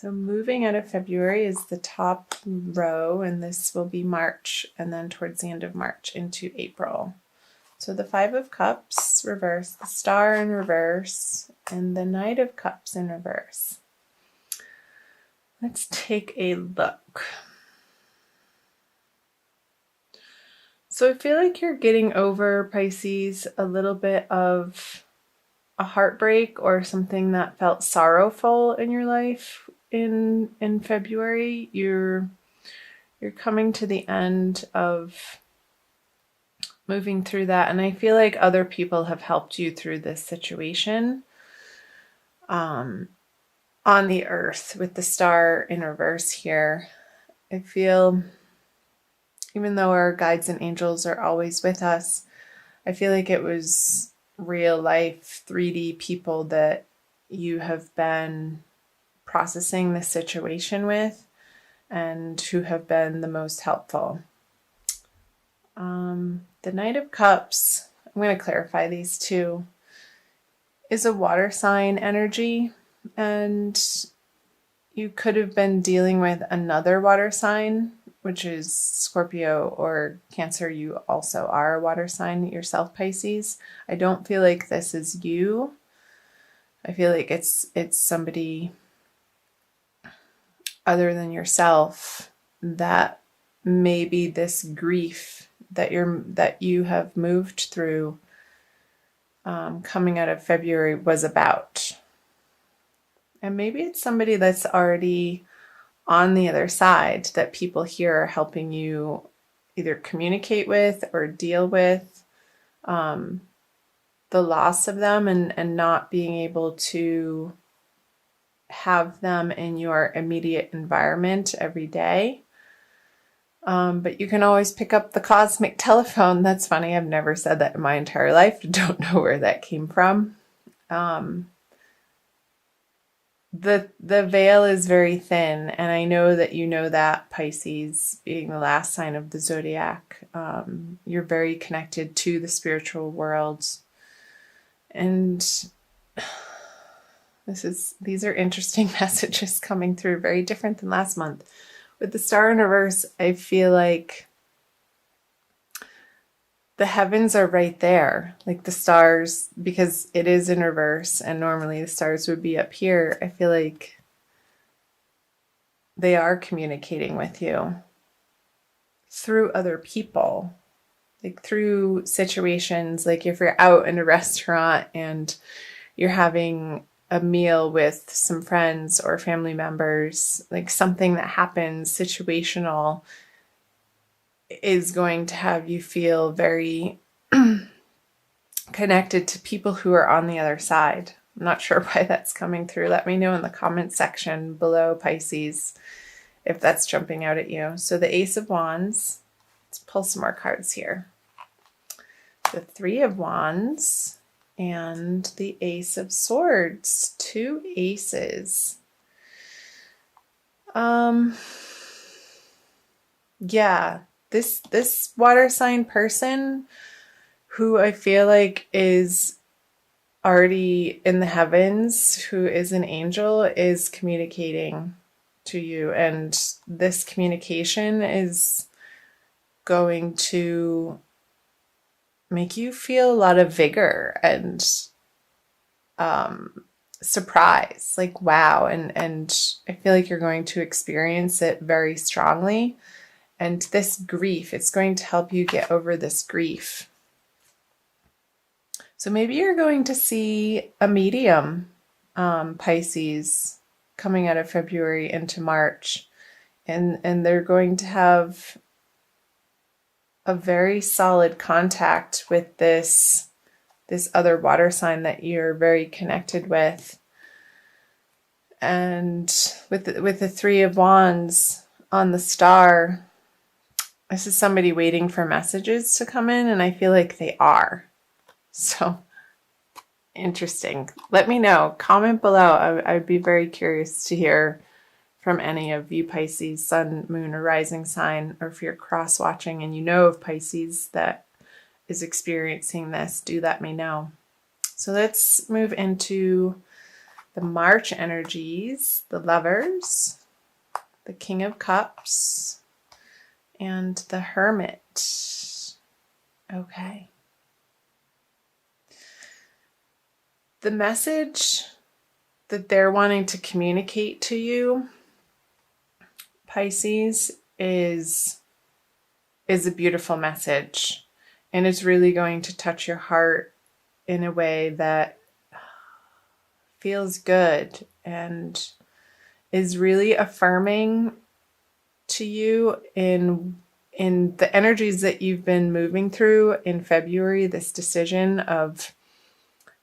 So moving out of February is the top row, and this will be March, and then towards the end of March into April. So the Five of Cups reverse, the Star in reverse, and the Knight of Cups in reverse. Let's take a look. So I feel like you're getting over, Pisces, a little bit of a heartbreak or something that felt sorrowful in your life in February. You're coming to the end of moving through that, and I feel like other people have helped you through this situation. On the earth with the Star in reverse here, I feel, even though our guides and angels are always with us, I feel like it was real life 3D people that you have been processing this situation with and who have been the most helpful. The Knight of Cups, I'm going to clarify these two, is a water sign energy, and you could have been dealing with another water sign, which is Scorpio or Cancer. You also are a water sign yourself, Pisces. I don't feel like this is you. I feel like it's somebody other than yourself that maybe this grief that you have moved through coming out of February was about. And maybe it's somebody that's already on the other side that people here are helping you either communicate with or deal with the loss of them and not being able to have them in your immediate environment every day. But you can always pick up the cosmic telephone. That's funny. I've never said that in my entire life. Don't know where that came from. The veil is very thin, and I know that you know that, Pisces, being the last sign of the zodiac. You're very connected to the spiritual world, and these are interesting messages coming through, very different than last month. With the Star in reverse, I feel like the heavens are right there, like the stars, because it is in reverse and normally the stars would be up here. I feel like they are communicating with you through other people, like through situations, like if you're out in a restaurant and you're having a meal with some friends or family members, like something that happens situational is going to have you feel very connected to people who are on the other side. I'm not sure why that's coming through. Let me know in the comment section below, Pisces, if that's jumping out at you. So the Ace of Wands, let's pull some more cards here. The Three of Wands and the Ace of Swords, two aces. Yeah, this water sign person who I feel like is already in the heavens, who is an angel, is communicating to you, and this communication is going to make you feel a lot of vigor and surprise, like wow, and I feel like you're going to experience it very strongly. And this grief, it's going to help you get over this grief. So maybe you're going to see a medium, Pisces, coming out of February into March, and they're going to have a very solid contact with this other water sign that you're very connected with. And with the Three of Wands on the Star, this is somebody waiting for messages to come in, and I feel like they are. So interesting. Let me know. Comment below. I'd be very curious to hear from any of you Pisces, sun, moon, or rising sign, or if you're cross-watching and you know of Pisces that is experiencing this, do let me know. So let's move into the March energies, the Lovers, the King of Cups, and the Hermit. Okay. The message that they're wanting to communicate to you, Pisces, is a beautiful message. And it's really going to touch your heart in a way that feels good and is really affirming to you in the energies that you've been moving through in February, this decision of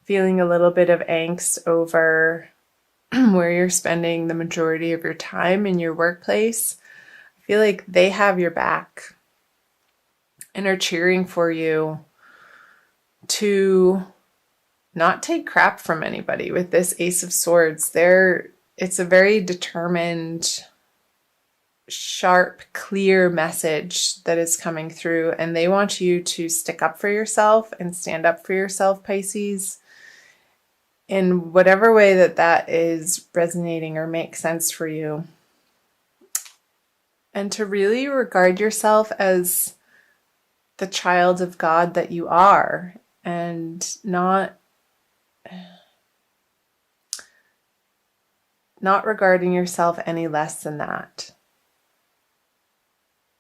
feeling a little bit of angst over where you're spending the majority of your time in your workplace. I feel like they have your back and are cheering for you to not take crap from anybody with this Ace of Swords. It's a very determined, sharp, clear message that is coming through, and they want you to stick up for yourself and stand up for yourself, Pisces, in whatever way that is resonating or makes sense for you. And to really regard yourself as the child of God that you are, and not regarding yourself any less than that.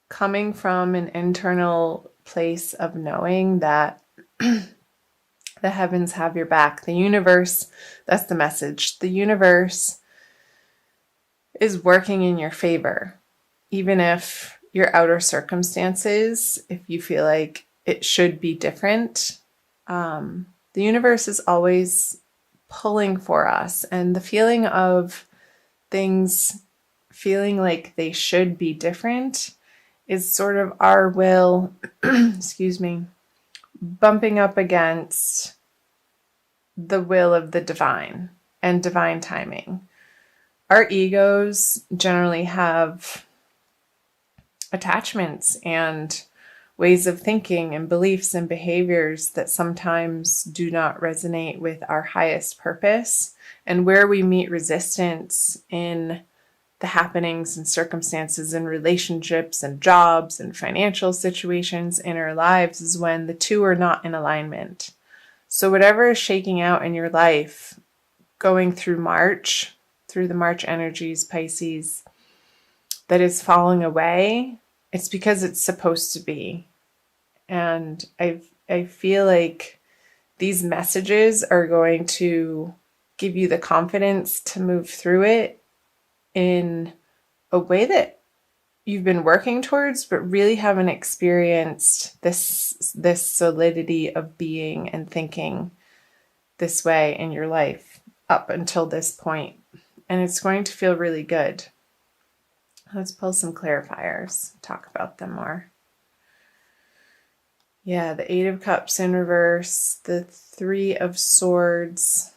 Coming from an internal place of knowing that the heavens have your back. The universe, that's the message. The universe is working in your favor. Even if your outer circumstances, if you feel like it should be different, the universe is always pulling for us. And the feeling of things feeling like they should be different is sort of our will, excuse me, bumping up against the will of the divine and divine timing. Our egos generally have attachments and ways of thinking and beliefs and behaviors that sometimes do not resonate with our highest purpose. And where we meet resistance in the happenings and circumstances and relationships and jobs and financial situations in our lives is when the two are not in alignment. So whatever is shaking out in your life, going through the March energies, Pisces, that is falling away, it's because it's supposed to be. And I feel like these messages are going to give you the confidence to move through it in a way that you've been working towards, but really haven't experienced this solidity of being and thinking this way in your life up until this point. And it's going to feel really good. Let's pull some clarifiers, talk about them more. Yeah, the Eight of Cups in reverse, the Three of Swords,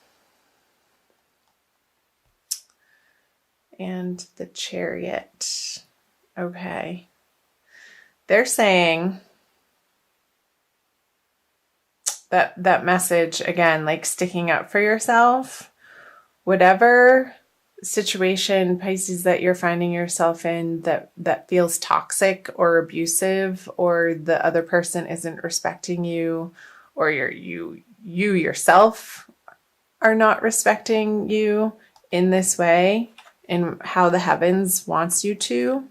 and the Chariot. Okay. They're saying that message, again, like sticking up for yourself, whatever situation, Pisces, that you're finding yourself in that feels toxic or abusive, or the other person isn't respecting you, or you yourself are not respecting you in this way, in how the heavens wants you to,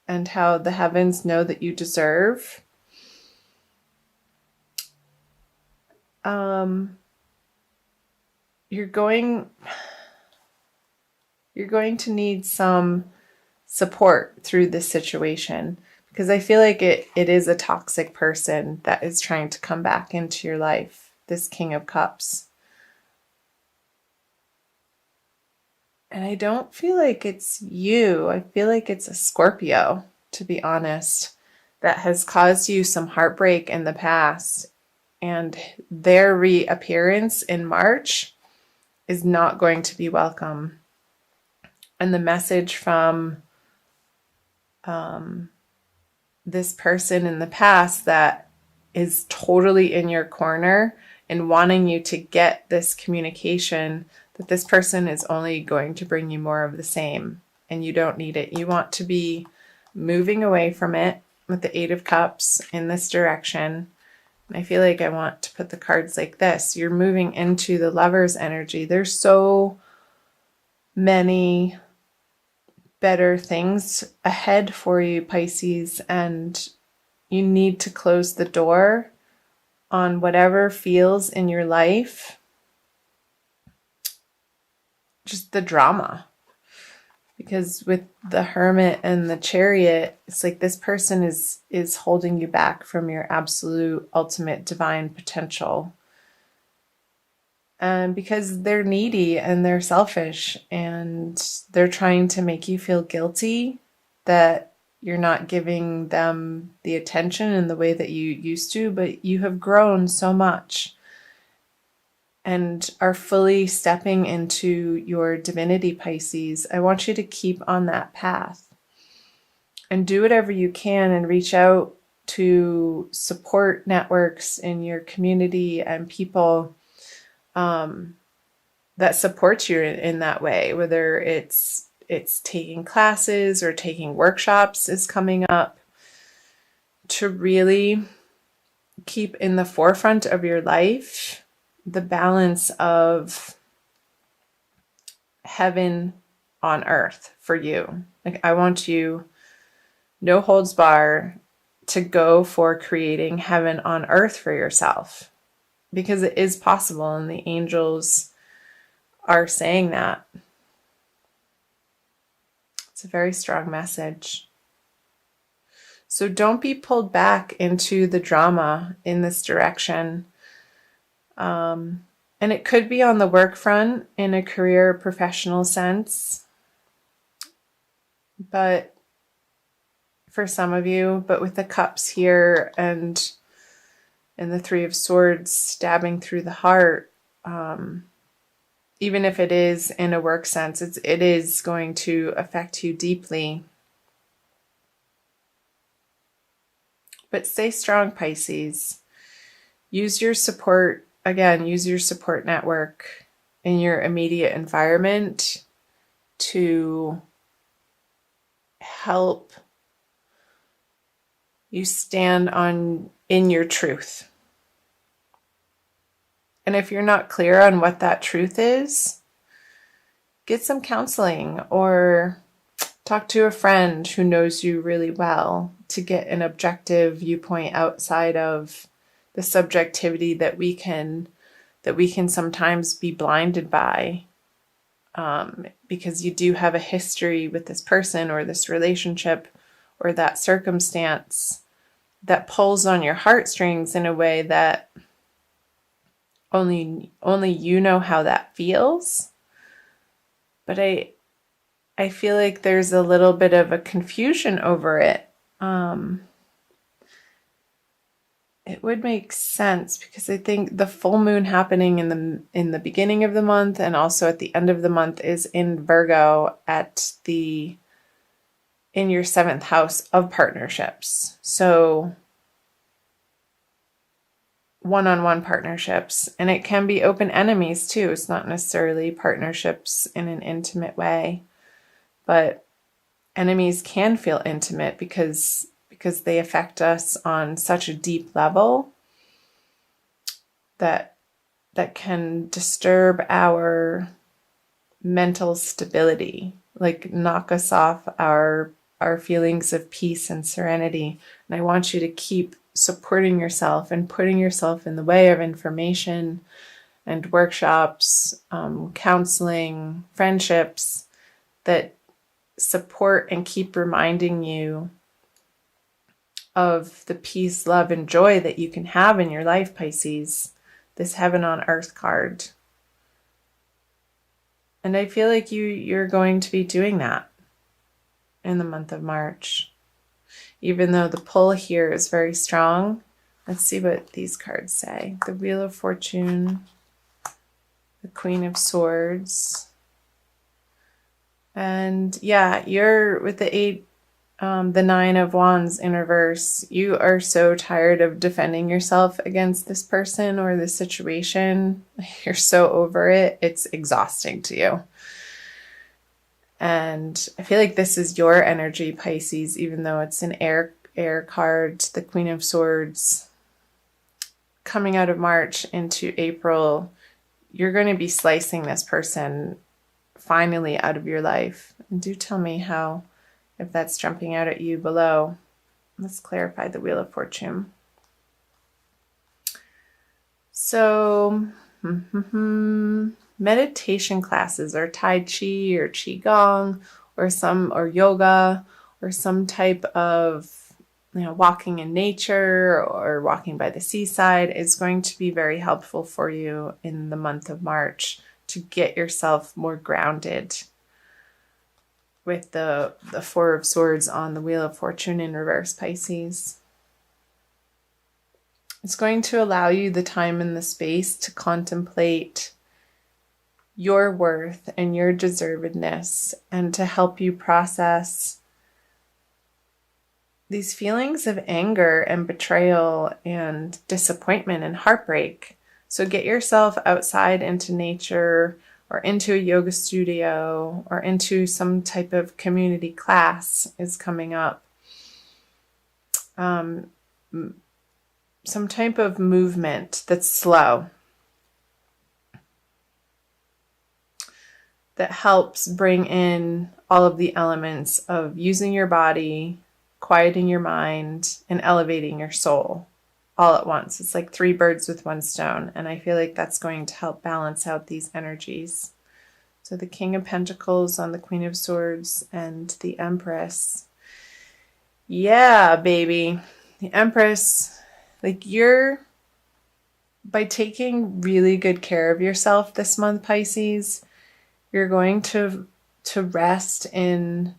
and how the heavens know that you deserve. You're going to need some support through this situation, because I feel like it is a toxic person that is trying to come back into your life, this King of Cups. And I don't feel like it's you. I feel like it's a Scorpio, to be honest, that has caused you some heartbreak in the past. And their reappearance in March is not going to be welcome. And the message from this person in the past that is totally in your corner and wanting you to get this communication that this person is only going to bring you more of the same, and you don't need it. You want to be moving away from it with the Eight of Cups in this direction. And I feel like I want to put the cards like this. You're moving into the Lover's energy. There's so many better things ahead for you, Pisces, and you need to close the door on whatever feels in your life just the drama. Because with the Hermit and the Chariot, it's like this person is holding you back from your absolute ultimate divine potential. And because they're needy and they're selfish and they're trying to make you feel guilty that you're not giving them the attention in the way that you used to, but you have grown so much and are fully stepping into your divinity, Pisces. I want you to keep on that path and do whatever you can and reach out to support networks in your community and people that support you in that way, whether it's taking classes or taking workshops is coming up, to really keep in the forefront of your life the balance of heaven on earth for you. Like, I want you, no holds bar, to go for creating heaven on earth for yourself, because it is possible, and the angels are saying that. It's a very strong message. So don't be pulled back into the drama in this direction. And it could be on the work front in a career professional sense, but for some of you, but with the cups here and the Three of Swords stabbing through the heart, even if it is in a work sense, it is going to affect you deeply. But stay strong, Pisces. Use your support network in your immediate environment to help you stand in your truth. And if you're not clear on what that truth is, get some counseling or talk to a friend who knows you really well to get an objective viewpoint outside of the subjectivity that we can sometimes be blinded by, because you do have a history with this person or this relationship or that circumstance that pulls on your heartstrings in a way that only you know how that feels. But I feel like there's a little bit of a confusion over it. It would make sense because I think the full moon happening in the beginning of the month and also at the end of the month is in Virgo in your 7th house of partnerships. So one-on-one partnerships, and it can be open enemies too. It's not necessarily partnerships in an intimate way, but enemies can feel intimate because they affect us on such a deep level that can disturb our mental stability, like knock us off our feelings of peace and serenity. And I want you to keep supporting yourself and putting yourself in the way of information and workshops, counseling, friendships that support and keep reminding you of the peace, love, and joy that you can have in your life, Pisces. This heaven on earth card. And I feel like you're going to be doing that in the month of March. Even though the pull here is very strong. Let's see what these cards say. The Wheel of Fortune, the Queen of Swords. And yeah, you're with the The Nine of Wands in reverse. You are so tired of defending yourself against this person or this situation. You're so over it. It's exhausting to you. And I feel like this is your energy, Pisces, even though it's an air card, the Queen of Swords. Coming out of March into April, you're going to be slicing this person finally out of your life. And do tell me how, if that's jumping out at you below. Let's clarify the Wheel of Fortune. So, meditation classes or Tai Chi or Qigong or yoga or some type of, walking in nature or walking by the seaside is going to be very helpful for you in the month of March to get yourself more grounded. With the Four of Swords on the Wheel of Fortune in reverse, Pisces. It's going to allow you the time and the space to contemplate your worth and your deservedness, and to help you process these feelings of anger and betrayal and disappointment and heartbreak. So get yourself outside into nature, or into a yoga studio, or into some type of community class is coming up. Some type of movement that's slow, that helps bring in all of the elements of using your body, quieting your mind, and elevating your soul all at once. It's like 3 birds with 1 stone. And I feel like that's going to help balance out these energies. So the King of Pentacles on the Queen of Swords and the Empress. Yeah, baby. The Empress, by taking really good care of yourself this month, Pisces, you're going to rest in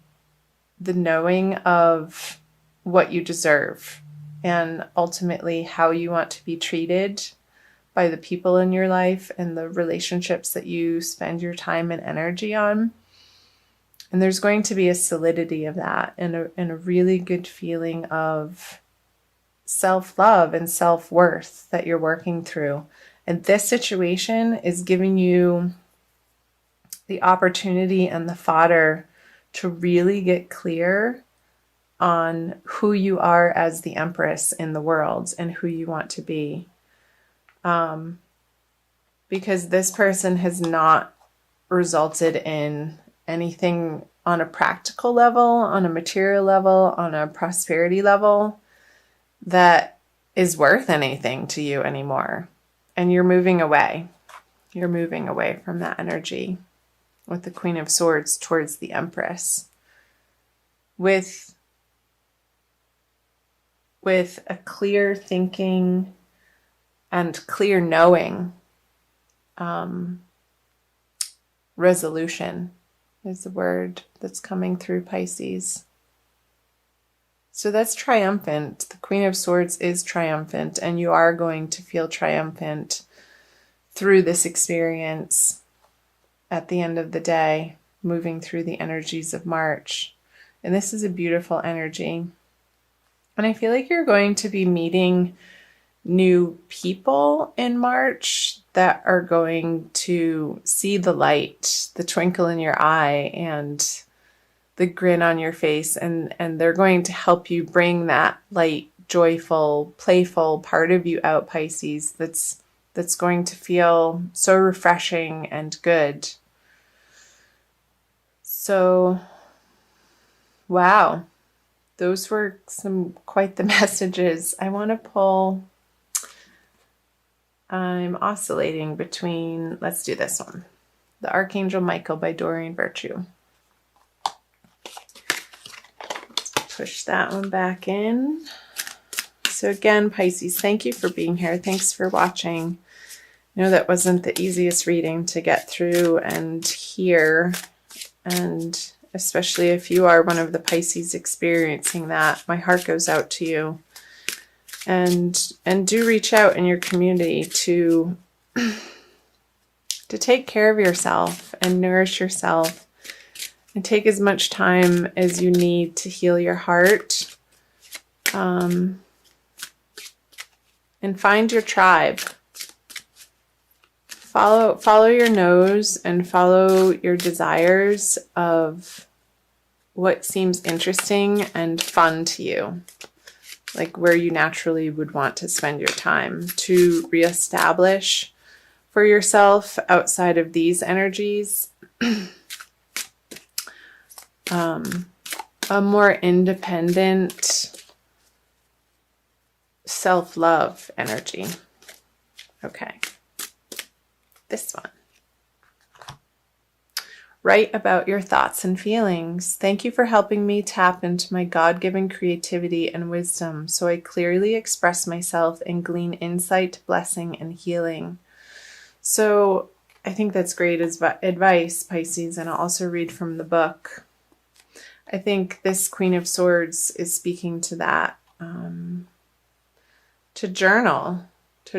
the knowing of what you deserve and ultimately how you want to be treated by the people in your life and the relationships that you spend your time and energy on. And there's going to be a solidity of that and a really good feeling of self-love and self-worth that you're working through. And this situation is giving you the opportunity and the fodder to really get clear on who you are as the Empress in the world and who you want to be. Because this person has not resulted in anything on a practical level, on a material level, on a prosperity level that is worth anything to you anymore. And you're moving away. You're moving away from that energy with the Queen of Swords towards the Empress. With a clear thinking and clear knowing, resolution is the word that's coming through, Pisces. So that's triumphant. The Queen of Swords is triumphant, and you are going to feel triumphant through this experience at the end of the day, moving through the energies of March. And this is a beautiful energy. And I feel like you're going to be meeting new people in March that are going to see the light, the twinkle in your eye, and the grin on your face, and they're going to help you bring that light, joyful, playful part of you out, Pisces, that's going to feel so refreshing and good. So, wow, those were quite the messages. I want to pull. I'm oscillating between, let's do this one, The Archangel Michael by Doreen Virtue. Push that one back in. So again, Pisces, thank you for being here. Thanks for watching. I know that wasn't the easiest reading to get through and hear, and especially if you are one of the Pisces experiencing that, my heart goes out to you. And do reach out in your community to take care of yourself and nourish yourself And take as much time as you need to heal your heart. And find your tribe. Follow your nose and follow your desires of what seems interesting and fun to you. Like where you naturally would want to spend your time to reestablish for yourself outside of these energies. A more independent self-love energy. Okay. This one. Write about your thoughts and feelings. Thank you for helping me tap into my God-given creativity and wisdom so I clearly express myself and glean insight, blessing, and healing. So I think that's great advice, Pisces, and I'll also read from the book. I think this Queen of Swords is speaking to that. To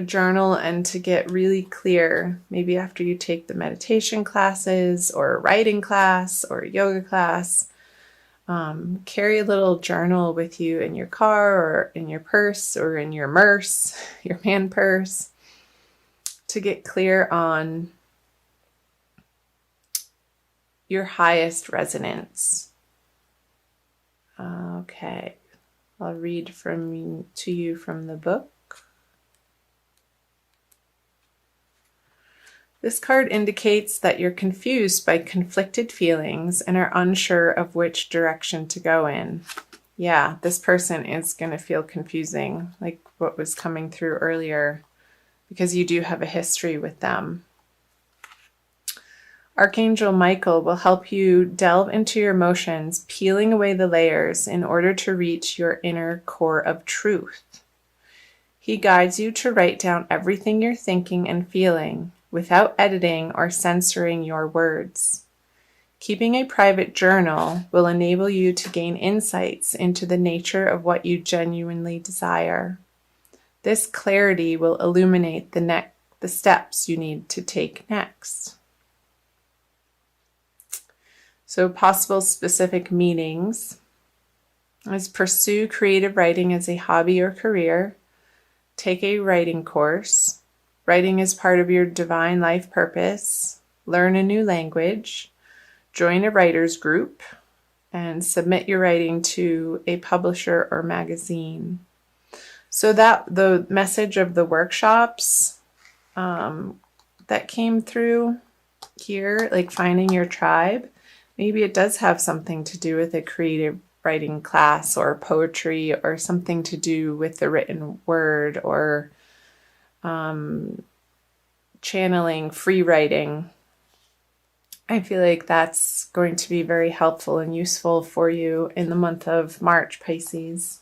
journal and to get really clear, maybe after you take the meditation classes or a writing class or a yoga class, carry a little journal with you in your car or in your purse or in your merce, your man purse, to get clear on your highest resonance. Okay, I'll read to you from the book. This card indicates that you're confused by conflicted feelings and are unsure of which direction to go in. Yeah, this person is going to feel confusing, like what was coming through earlier, because you do have a history with them. Archangel Michael will help you delve into your emotions, peeling away the layers in order to reach your inner core of truth. He guides you to write down everything you're thinking and feeling without editing or censoring your words. Keeping a private journal will enable you to gain insights into the nature of what you genuinely desire. This clarity will illuminate the steps you need to take next. So possible specific meanings is pursue creative writing as a hobby or career. Take a writing course. Writing is part of your divine life purpose. Learn a new language. Join a writer's group. And submit your writing to a publisher or magazine. So that the message of the workshops that came through here, like finding your tribe, maybe it does have something to do with a creative writing class or poetry or something to do with the written word or channeling, free writing. I feel like that's going to be very helpful and useful for you in the month of March, Pisces.